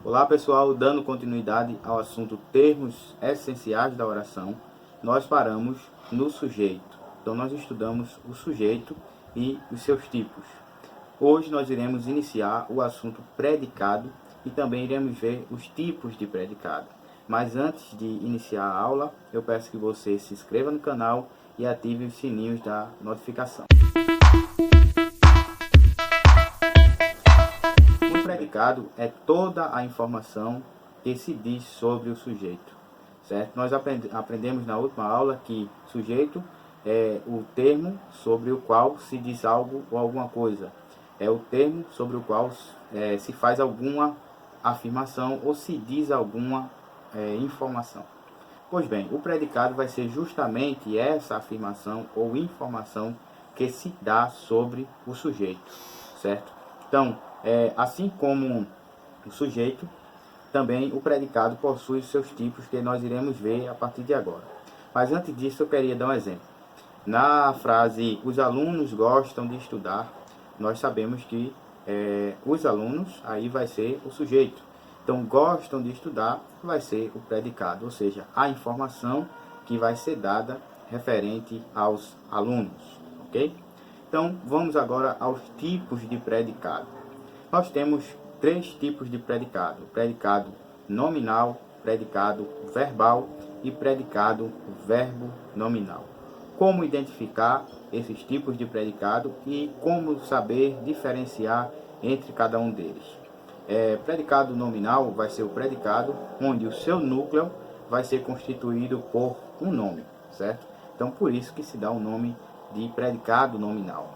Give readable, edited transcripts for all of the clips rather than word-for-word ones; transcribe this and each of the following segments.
Olá pessoal, dando continuidade ao assunto termos essenciais da oração, nós paramos no sujeito. Então nós estudamos o sujeito e os seus tipos. Hoje nós iremos iniciar o assunto predicado e também iremos ver os tipos de predicado. Mas antes de iniciar a aula, eu peço que você se inscreva no canal e ative os sininhos da notificação. O predicado é toda a informação que se diz sobre o sujeito, certo? Nós aprendemos na última aula que sujeito é o termo sobre o qual se diz algo ou alguma coisa. É o termo sobre o qual se faz alguma afirmação ou se diz alguma informação. Pois bem, o predicado vai ser justamente essa afirmação ou informação que se dá sobre o sujeito, certo? Então, assim como o sujeito, também o predicado possui os seus tipos que nós iremos ver a partir de agora. Mas antes disso eu queria dar um exemplo. Na frase, os alunos gostam de estudar, nós sabemos que os alunos, aí vai ser o sujeito. Então, gostam de estudar vai ser o predicado, ou seja, a informação que vai ser dada referente aos alunos, ok? Então, vamos agora aos tipos de predicado. Nós temos três tipos de predicado: predicado nominal, predicado verbal e predicado verbo nominal. Como identificar esses tipos de predicado e como saber diferenciar entre cada um deles? Predicado nominal vai ser o predicado onde o seu núcleo vai ser constituído por um nome, certo? Então, por isso que se dá o nome de predicado nominal.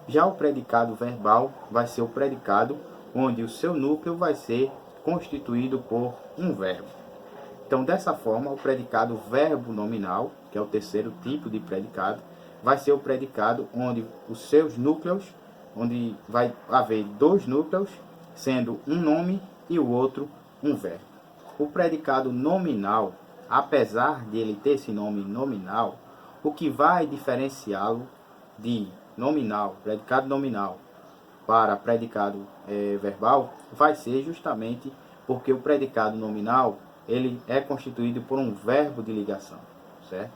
Já o predicado verbal vai ser o predicado onde o seu núcleo vai ser constituído por um verbo. Então, dessa forma, o predicado verbo nominal, que é o terceiro tipo de predicado, vai ser o predicado onde os seus núcleos, onde vai haver dois núcleos, sendo um nome e o outro um verbo. O predicado nominal, apesar de ele ter esse nome nominal, o que vai diferenciá-lo de nominal, predicado nominal, para predicado verbal, vai ser justamente porque o predicado nominal ele é constituído por um verbo de ligação, certo?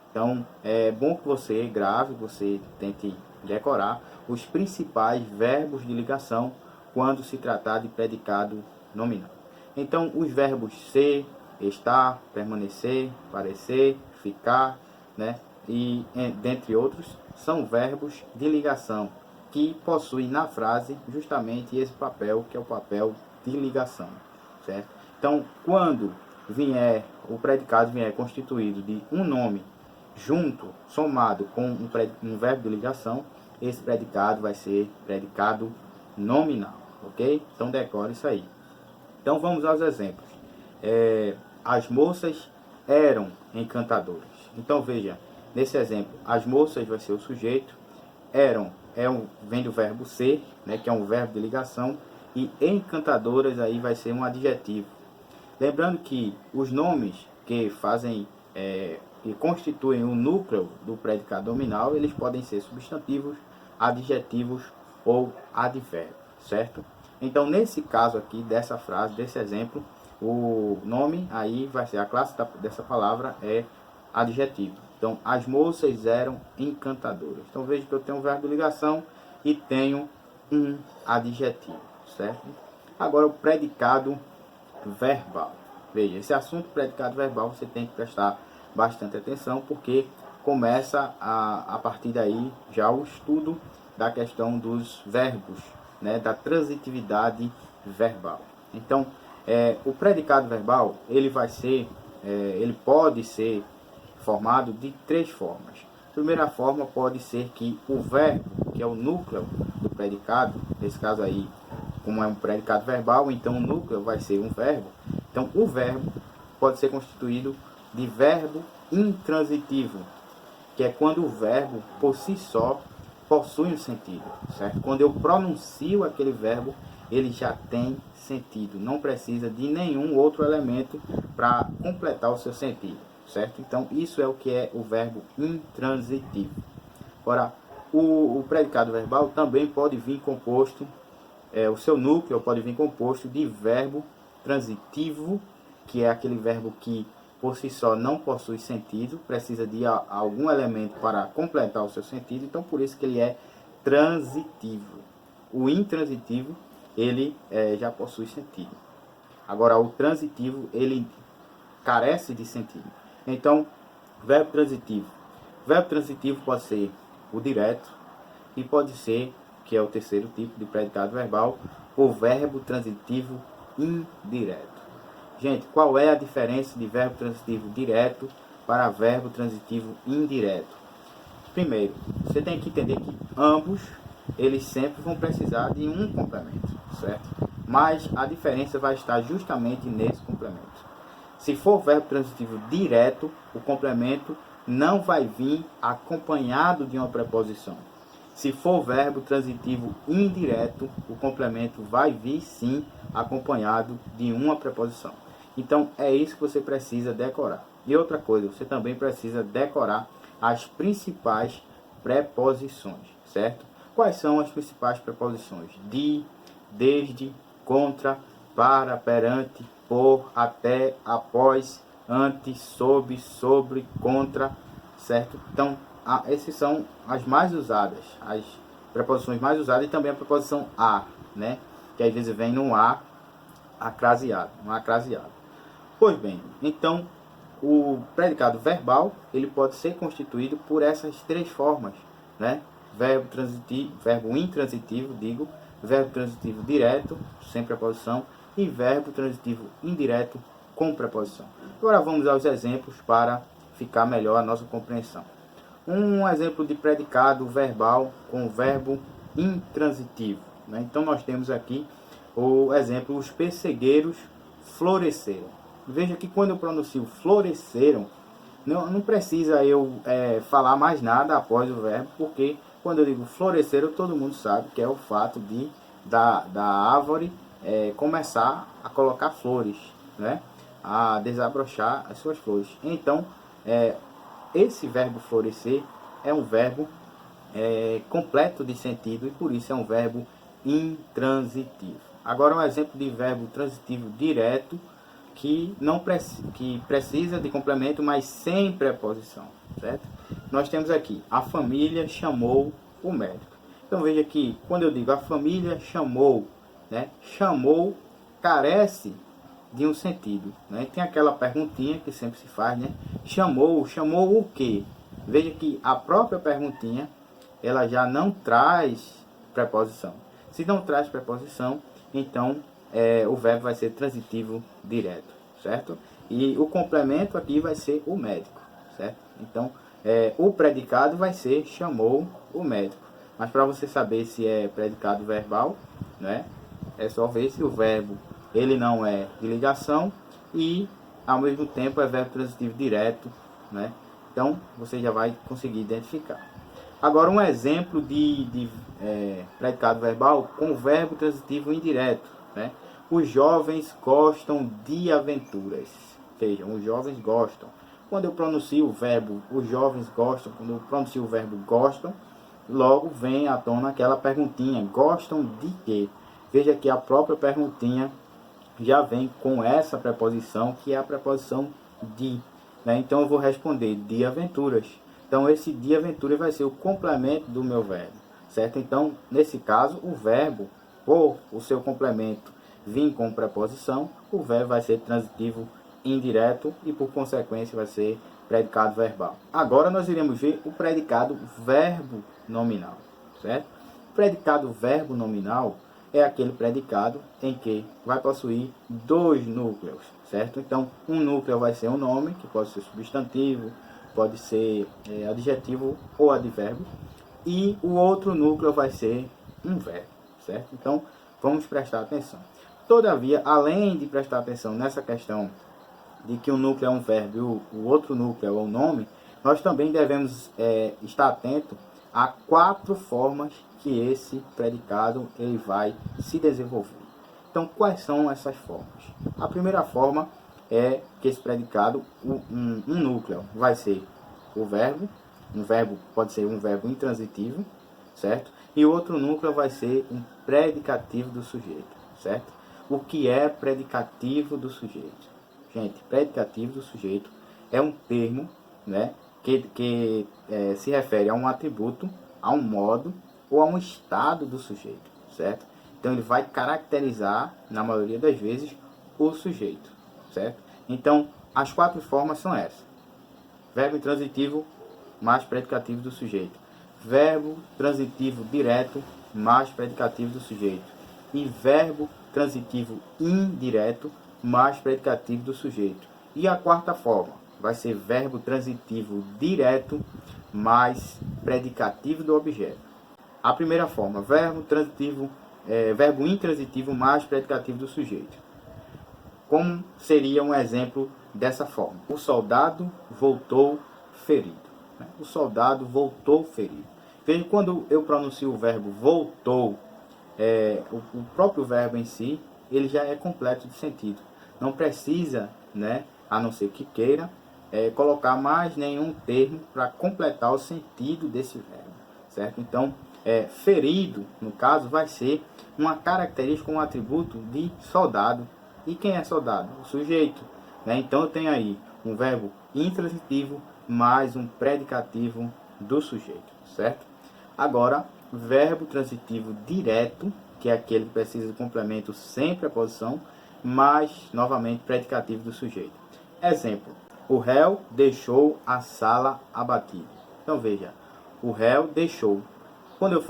Então, é bom que você grave, você tente decorar os principais verbos de ligação quando se tratar de predicado nominal. Então, os verbos ser, estar, permanecer, parecer, ficar, né? E dentre outros, são verbos de ligação que possuem na frase justamente esse papel, que é o papel de ligação, certo? Então, quando o predicado vier constituído de um nome junto, somado com um verbo de ligação, esse predicado vai ser predicado nominal, ok? Então, decore isso aí. Então, vamos aos exemplos. As moças eram encantadoras. Então, veja, nesse exemplo, as moças vai ser o sujeito, eram vem do verbo ser, né, que é um verbo de ligação, e encantadoras aí vai ser um adjetivo. Lembrando que os nomes que fazem que constituem o núcleo do predicado nominal, eles podem ser substantivos, adjetivos ou advérbios, certo? Então, nesse caso aqui, dessa frase, desse exemplo, o nome aí vai ser, a classe dessa palavra é adjetivo. Então, as moças eram encantadoras. Então, veja que eu tenho um verbo de ligação e tenho um adjetivo, certo? Agora, o predicado verbal. Veja, esse assunto predicado verbal você tem que prestar bastante atenção, porque começa a partir daí já o estudo da questão dos verbos, né, da transitividade verbal. Então, o predicado verbal, ele pode ser formado de três formas. A primeira forma pode ser que o verbo, que é o núcleo do predicado, nesse caso aí, como é um predicado verbal, então o núcleo vai ser um verbo. Então, o verbo pode ser constituído de verbo intransitivo, que é quando o verbo, por si só, possui um sentido, certo? Quando eu pronuncio aquele verbo, ele já tem sentido, não precisa de nenhum outro elemento para completar o seu sentido, certo? Então, isso é o que é o verbo intransitivo. Ora, o predicado verbal também pode vir composto, o seu núcleo pode vir composto de verbo transitivo, que é aquele verbo que por si só não possui sentido, precisa de algum elemento para completar o seu sentido, então por isso que ele é transitivo. O intransitivo, ele já possui sentido. Agora, o transitivo, ele carece de sentido. Então, verbo transitivo. Verbo transitivo pode ser o direto e pode ser, que é o terceiro tipo de predicado verbal, o verbo transitivo indireto. Gente, qual é a diferença de verbo transitivo direto para verbo transitivo indireto? Primeiro, você tem que entender que ambos, eles sempre vão precisar de um complemento, certo? Mas a diferença vai estar justamente nesse complemento. Se for verbo transitivo direto, o complemento não vai vir acompanhado de uma preposição. Se for verbo transitivo indireto, o complemento vai vir sim acompanhado de uma preposição. Então é isso que você precisa decorar. E outra coisa, você também precisa decorar as principais preposições, certo? Quais são as principais preposições? De, desde, contra, para, perante, por, até, após, antes, sob, sobre, contra, certo? Então, essas são as mais usadas, as preposições mais usadas, e também a preposição a, né? Que às vezes vem no a acraseado, um acraseado. Pois bem, então o predicado verbal, ele pode ser constituído por essas três formas, né? Verbo transitivo, verbo intransitivo, digo, verbo transitivo direto, sem preposição, e verbo transitivo indireto com preposição. Agora vamos aos exemplos para ficar melhor a nossa compreensão. Um exemplo de predicado verbal com verbo intransitivo, né? Então nós temos aqui o exemplo: os pessegueiros floresceram. Veja que quando eu pronuncio floresceram, não precisa eu falar mais nada após o verbo, porque quando eu digo floresceram, todo mundo sabe que é o fato de da árvore começar a colocar flores, né? A desabrochar as suas flores. Então, esse verbo florescer é um verbo completo de sentido e por isso é um verbo intransitivo. Agora um exemplo de verbo transitivo direto que precisa de complemento, mas sem preposição, certo? Nós temos aqui: a família chamou o médico. Então veja que quando eu digo a família chamou, né? Chamou carece de um sentido, né? Tem aquela perguntinha que sempre se faz, né? Chamou o quê? Veja que a própria perguntinha, ela já não traz preposição. Se não traz preposição, então o verbo vai ser transitivo direto, certo? E o complemento aqui vai ser o médico, certo? Então, o predicado vai ser chamou o médico. Mas para você saber se é predicado verbal, né, é só ver se o verbo ele não é de ligação e ao mesmo tempo é verbo transitivo direto, né? Então você já vai conseguir identificar. Agora um exemplo de predicado verbal com verbo transitivo indireto, né? Os jovens gostam de aventuras. Vejam, os jovens gostam. Quando eu pronuncio o verbo os jovens gostam, quando eu pronuncio o verbo gostam, logo vem à tona aquela perguntinha: gostam de quê? Veja que a própria perguntinha já vem com essa preposição, que é a preposição de, né? Então eu vou responder de aventuras. Então esse de aventuras vai ser o complemento do meu verbo, certo? Então nesse caso o verbo, ou o seu complemento vir com preposição, o verbo vai ser transitivo indireto e por consequência vai ser predicado verbal. Agora nós iremos ver o predicado verbo nominal, certo? O predicado verbo nominal é aquele predicado em que vai possuir dois núcleos, certo? Então um núcleo vai ser um nome, que pode ser substantivo, pode ser adjetivo ou advérbio, e o outro núcleo vai ser um verbo, certo? Então vamos prestar atenção. Todavia, além de prestar atenção nessa questão de que um núcleo é um verbo e o outro núcleo é um nome, nós também devemos estar atento a quatro formas que esse predicado ele vai se desenvolver. Então, quais são essas formas? A primeira forma é que esse predicado, um núcleo, vai ser o verbo. Um verbo pode ser um verbo intransitivo, certo? E o outro núcleo vai ser um predicativo do sujeito, certo? o que é predicativo do sujeito. Gente, predicativo do sujeito é um termo, né, que se refere a um atributo, a um modo ou a um estado do sujeito, certo? Então ele vai caracterizar, na maioria das vezes, o sujeito, certo? Então as 4 formas são essas: verbo intransitivo mais predicativo do sujeito, verbo transitivo direto mais predicativo do sujeito e verbo transitivo indireto mais predicativo do sujeito. E a 4ª forma vai ser verbo transitivo direto mais predicativo do objeto. A primeira forma, verbo intransitivo mais predicativo do sujeito. Como seria um exemplo dessa forma? O soldado voltou ferido. O soldado voltou ferido. Veja, quando eu pronuncio o verbo voltou, o próprio verbo em si, ele já é completo de sentido. Não precisa, né, a não ser que queira, colocar mais nenhum termo para completar o sentido desse verbo, certo? Então, ferido, no caso, vai ser uma característica, um atributo de soldado. E quem é soldado? O sujeito, né? Então eu tenho aí um verbo intransitivo mais um predicativo do sujeito, certo? Agora, verbo transitivo direto, que é aquele que precisa de complemento sem preposição, mais, novamente, predicativo do sujeito. Exemplo: o réu deixou a sala abatida. Então veja, o réu deixou. Quando eu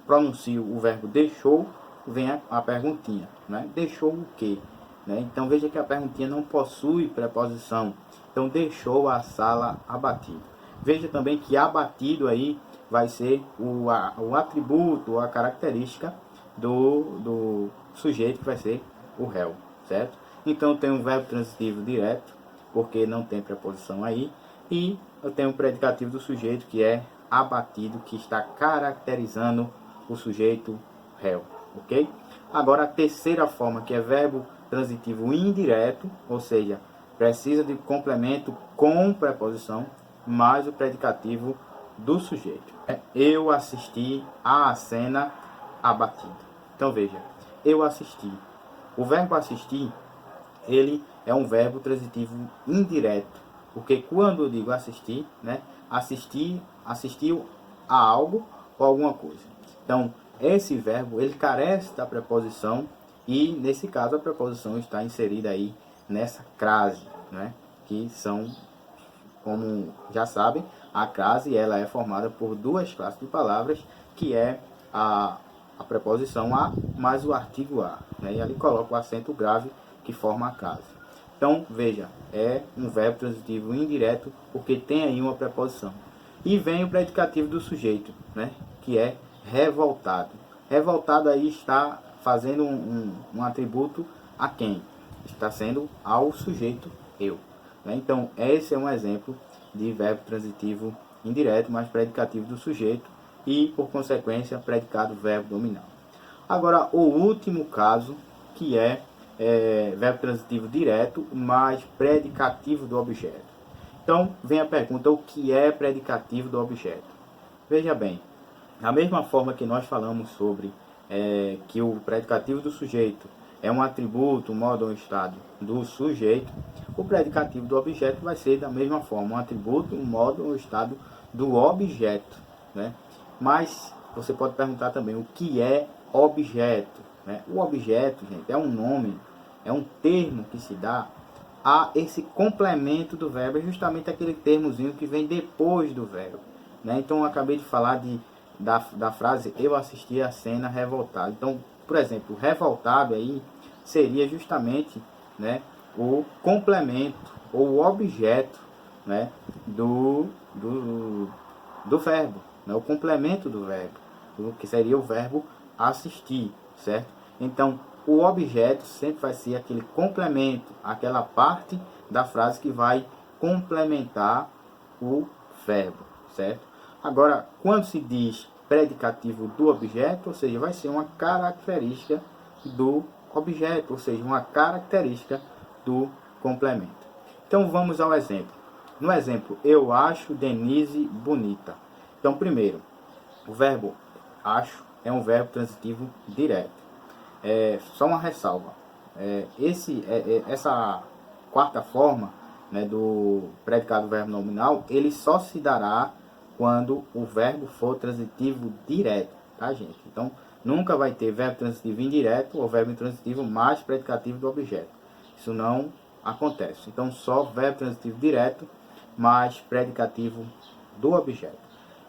pronuncio o verbo deixou, vem a perguntinha, né? Deixou o quê? Né? Então veja que a perguntinha não possui preposição. Então deixou a sala abatida. Veja também que abatido aí vai ser o atributo, a característica do sujeito, que vai ser o réu, certo? Então tem um verbo transitivo direto, porque não tem preposição aí, e eu tenho um predicativo do sujeito, que é abatido, que está caracterizando o sujeito réu, ok? Agora a terceira forma, que é verbo transitivo indireto, ou seja, precisa de complemento com preposição, mais o predicativo do sujeito. Eu assisti à cena abatida. Então veja, eu assisti. O verbo assistir, ele é um verbo transitivo indireto, porque quando eu digo assistir, né, assistiu a algo ou alguma coisa. Então, esse verbo, ele carece da preposição, e nesse caso a preposição está inserida aí nessa crase, né, que são, como já sabem, a crase ela é formada por 2 classes de palavras, que é a preposição a mais o artigo a, né, e ali coloca o acento grave que forma a crase. Então, veja, é um verbo transitivo indireto, porque tem aí uma preposição. E vem o predicativo do sujeito, né, que é revoltado. Revoltado aí está fazendo um atributo a quem? Está sendo ao sujeito eu, né? Então, esse é um exemplo de verbo transitivo indireto, mais predicativo do sujeito e, por consequência, predicado verbo nominal. Agora, o último caso, que é verbo transitivo direto mais predicativo do objeto. Então, vem a pergunta: o que é predicativo do objeto? Veja bem, da mesma forma que nós falamos sobre que o predicativo do sujeito é um atributo, um modo ou um estado do sujeito, o predicativo do objeto vai ser da mesma forma, um atributo, um modo ou um estado do objeto, né? Mas você pode perguntar também o que é objeto, né? O objeto, gente, é um nome, é um termo que se dá a esse complemento do verbo, é justamente aquele termozinho que vem depois do verbo, né? Então eu acabei de falar da frase eu assisti a cena revoltado. Então, por exemplo, revoltado aí seria justamente, né, o complemento ou o objeto, né, do verbo, né, o complemento do verbo, que seria o verbo assistir, certo? Então, o objeto sempre vai ser aquele complemento, aquela parte da frase que vai complementar o verbo, certo? Agora, quando se diz predicativo do objeto, ou seja, vai ser uma característica do objeto, ou seja, uma característica do complemento. Então, vamos ao exemplo. No exemplo, eu acho Denise bonita. Então, primeiro, o verbo acho é um verbo transitivo direto. Só uma ressalva. essa quarta forma, né, do predicado verbo nominal, ele só se dará quando o verbo for transitivo direto, tá, gente? Então, nunca vai ter verbo transitivo indireto ou verbo intransitivo mais predicativo do objeto. Isso não acontece. Então, só verbo transitivo direto mais predicativo do objeto.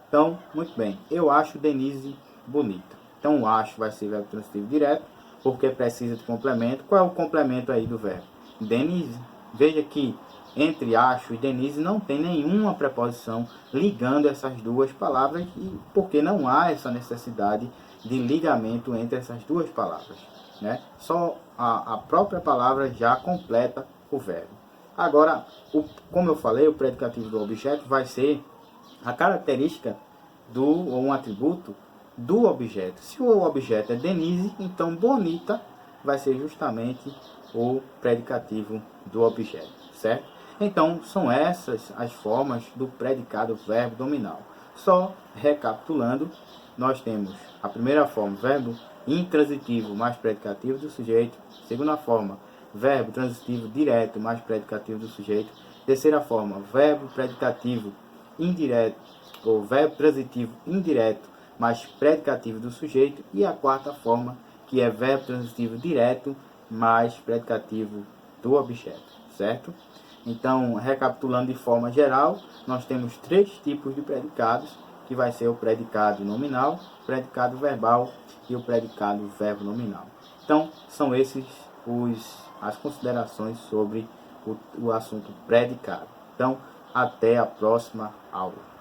Então, muito bem. Eu acho Denise bonita. Então, o acho vai ser verbo transitivo direto, porque precisa de complemento. Qual é o complemento aí do verbo? Denise. Veja que entre acho e Denise não tem nenhuma preposição ligando essas duas palavras, porque não há essa necessidade de ligamento entre essas duas palavras, né? Só a própria palavra já completa o verbo. Agora, como eu falei, o predicativo do objeto vai ser a característica ou um atributo do objeto. Se o objeto é Denise, então bonita vai ser justamente o predicativo do objeto, certo? Então, são essas as formas do predicado verbo nominal. Só recapitulando, nós temos a primeira forma, verbo intransitivo mais predicativo do sujeito. Segunda forma, verbo transitivo direto mais predicativo do sujeito. Terceira forma, verbo predicativo indireto ou verbo transitivo indireto mais predicativo do sujeito. E a quarta forma, que é verbo transitivo direto mais predicativo do objeto, certo? Então, recapitulando de forma geral, nós temos três tipos de predicados, que vai ser o predicado nominal, o predicado verbal e o predicado verbo nominal. Então, são esses as considerações sobre o assunto predicado. Então, até a próxima aula.